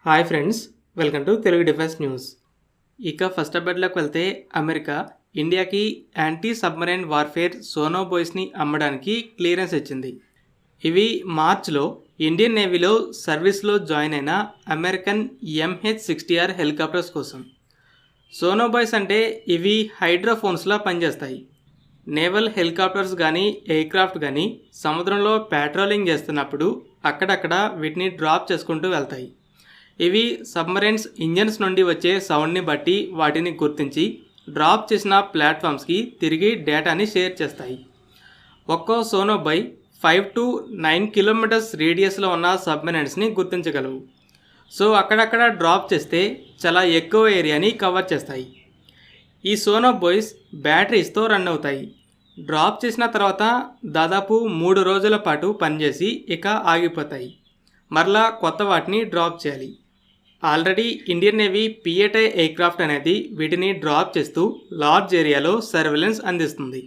Hi friends, welcome to Telugu defence news. ఇక first అప్డేట్లోకి వెళ్తే America ఇండియాకి యాంటీ సబ్మరైన్ వార్ఫేర్ సోనోబాయ్స్ని అమ్మడానికి క్లియరెన్స్ ఇచ్చింది. ఇవి మార్చ్లో ఇండియన్ నేవీలో సర్వీస్లో జాయిన్ అయిన అమెరికన్ MH-60R హెలికాప్టర్స్ కోసం. సోనోబాయ్స్ అంటే ఇవి హైడ్రోఫోన్స్లా పనిచేస్తాయి. నేవల్ హెలికాప్టర్స్ కానీ ఎయిర్క్రాఫ్ట్ కానీ సముద్రంలో పెట్రోలింగ్ చేస్తున్నప్పుడు అక్కడక్కడ వీటిని డ్రాప్ చేసుకుంటూ వెళ్తాయి. ఇవి సబ్మరైన్స్ ఇంజన్స్ నుండి వచ్చే సౌండ్ని బట్టి వాటిని గుర్తించి డ్రాప్ చేసిన ప్లాట్ఫామ్స్కి తిరిగి డేటాని షేర్ చేస్తాయి. ఒక్కో సోనోబాయ్ 5 to 9 కిలోమీటర్స్ రేడియస్లో ఉన్న సబ్మరైన్స్ని గుర్తించగలవు. సో అక్కడక్కడ డ్రాప్ చేస్తే చాలా ఎక్కువ ఏరియాని కవర్ చేస్తాయి. ఈ సోనోబాయ్స్ బ్యాటరీస్తో రన్ అవుతాయి. డ్రాప్ చేసిన తర్వాత దాదాపు 3 రోజుల పాటు పనిచేసి ఇక ఆగిపోతాయి. మరలా కొత్త వాటిని డ్రాప్ చేయాలి. Already Indian navy P-8I aircraft అనేది వీటిని డ్రాప్ చేస్తూ లార్జ్ ఏరియాలో సర్వేలెన్స్ అందిస్తుంది.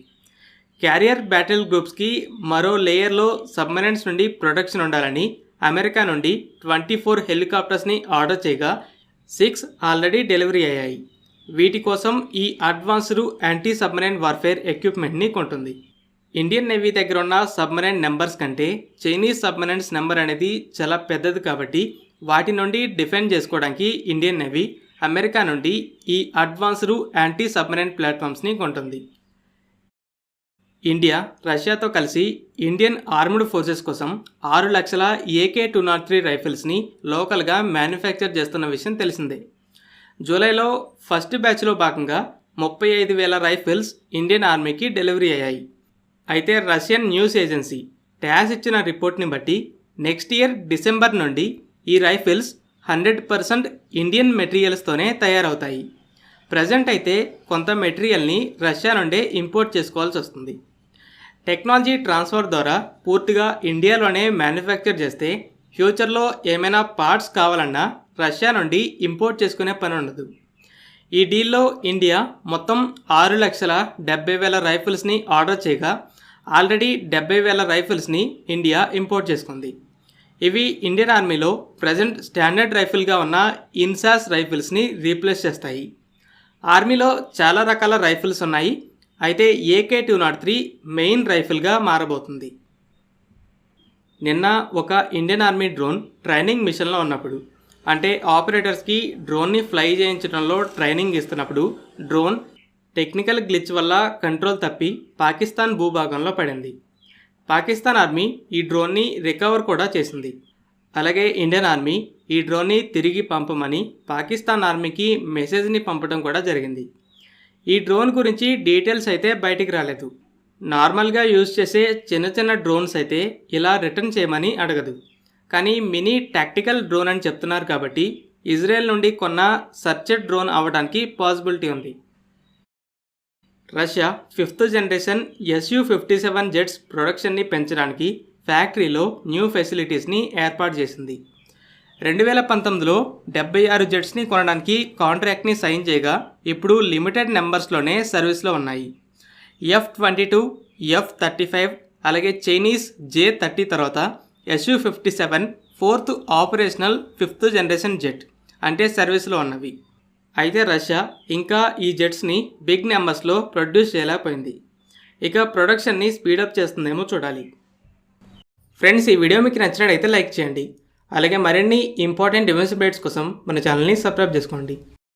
క్యారియర్ బ్యాటిల్ గ్రూప్స్కి మరో లేయర్లో సబ్మరైన్స్ నుండి ప్రొటెక్షన్ ఉండాలని అమెరికా నుండి 24 హెలికాప్టర్స్ని ఆర్డర్ చేయగా 6 ఆల్రెడీ డెలివరీ అయ్యాయి. వీటి కోసం ఈ అడ్వాన్స్డ్ యాంటీ సబ్మరైన్ వార్ఫేర్ ఎక్విప్మెంట్ని కొంటుంది. ఇండియన్ నేవీ దగ్గర ఉన్న సబ్మరైన్ నెంబర్స్ కంటే చైనీస్ సబ్మరైన్స్ నెంబర్ అనేది చాలా పెద్దది కాబట్టి వాటి నుండి డిఫెండ్ చేసుకోవడానికి ఇండియన్ నేవీ అమెరికా నుండి ఈ అడ్వాన్స్డ్ యాంటీ సబ్మరైన్ ప్లాట్ఫామ్స్ని కొంటుంది. ఇండియా రష్యాతో కలిసి ఇండియన్ ఆర్మ్డ్ ఫోర్సెస్ కోసం 6 లక్షల AK-203 రైఫిల్స్ని లోకల్గా మ్యానుఫ్యాక్చర్ చేస్తున్న విషయం తెలిసిందే. జూలైలో ఫస్ట్ బ్యాచ్లో భాగంగా 35,000 రైఫిల్స్ ఇండియన్ ఆర్మీకి డెలివరీ అయ్యాయి. అయితే రష్యన్ న్యూస్ ఏజెన్సీ టాస్ ఇచ్చిన రిపోర్ట్ని బట్టి నెక్స్ట్ ఇయర్ డిసెంబర్ నుండి ఈ రైఫిల్స్ 100% ఇండియన్ మెటీరియల్స్తోనే తయారవుతాయి. ప్రజెంట్ అయితే కొంత మెటీరియల్ని రష్యా నుండే ఇంపోర్ట్ చేసుకోవాల్సి వస్తుంది. టెక్నాలజీ ట్రాన్స్ఫర్ ద్వారా పూర్తిగా ఇండియాలోనే మ్యానుఫ్యాక్చర్ చేస్తే ఫ్యూచర్లో ఏమైనా పార్ట్స్ కావాలన్నా రష్యా నుండి ఇంపోర్ట్ చేసుకునే పని ఉండదు. ఈ డీల్లో ఇండియా మొత్తం 6,70,000 రైఫిల్స్ని ఆర్డర్ చేయగా ఆల్రెడీ 70,000 రైఫిల్స్ని ఇండియా ఇంపోర్ట్ చేసుకుంది. ఇవి ఇండియన్ ఆర్మీలో ప్రజెంట్ స్టాండర్డ్ రైఫిల్గా ఉన్న ఇన్సాస్ రైఫిల్స్ని రీప్లేస్ చేస్తాయి. ఆర్మీలో చాలా రకాల రైఫిల్స్ ఉన్నాయి. అయితే AK-203 మెయిన్ రైఫిల్గా మారబోతుంది. నిన్న ఒక ఇండియన్ ఆర్మీ డ్రోన్ ట్రైనింగ్ మిషన్లో ఉన్నప్పుడు, అంటే ఆపరేటర్స్కి డ్రోన్ని ఫ్లై చేయించడంలో ట్రైనింగ్ ఇస్తున్నప్పుడు డ్రోన్ టెక్నికల్ గ్లిచ్ వల్ల కంట్రోల్ తప్పి పాకిస్తాన్ భూభాగంలో పడింది. పాకిస్తాన్ ఆర్మీ ఈ డ్రోన్ని రికవర్ కూడా చేసింది. అలాగే ఇండియన్ ఆర్మీ ఈ డ్రోన్ని తిరిగి పంపమని పాకిస్తాన్ ఆర్మీకి మెసేజ్ని పంపడం కూడా జరిగింది. ఈ డ్రోన్ గురించి డీటెయిల్స్ అయితే బయటికి రాలేదు. నార్మల్గా యూజ్ చేసే చిన్న చిన్న డ్రోన్స్ అయితే ఇలా రిటర్న్ చేయమని అడగదు. కానీ మినీ టాక్టికల్ డ్రోన్ అని చెప్తున్నారు కాబట్టి ఇజ్రాయెల్ నుండి కొన్న సర్చెడ్ డ్రోన్ అవ్వడానికి పాసిబిలిటీ ఉంది. Russia 5th generation Su-57 jets ప్రొడక్షన్ని పెంచడానికి ఫ్యాక్టరీలో న్యూ ఫెసిలిటీస్ని ఏర్పాటు చేసింది. 2019లో 76 జెట్స్ని కొనడానికి కాంట్రాక్ట్ని సైన్ చేయగా ఇప్పుడు లిమిటెడ్ నెంబర్స్లోనే సర్వీస్లో ఉన్నాయి. F-22, F-35 అలాగే చైనీస్ J-30 తర్వాత Su-57 4th operational 5th generation jet అంటే సర్వీస్లో ఉన్నవి. అయితే రష్యా ఇంకా ఈ జెట్స్ని బిగ్ నెంబర్స్లో ప్రొడ్యూస్ చేయలేకపోయింది. ఇక ప్రొడక్షన్ని స్పీడప్ చేస్తుందేమో చూడాలి. ఫ్రెండ్స్, ఈ వీడియో మీకు నచ్చినట్టయితే లైక్ చేయండి. అలాగే మరిన్ని ఇంపార్టెంట్ డిఫెన్స్ అప్డేట్స్ కోసం మన ఛానల్ని సబ్స్క్రైబ్ చేసుకోండి.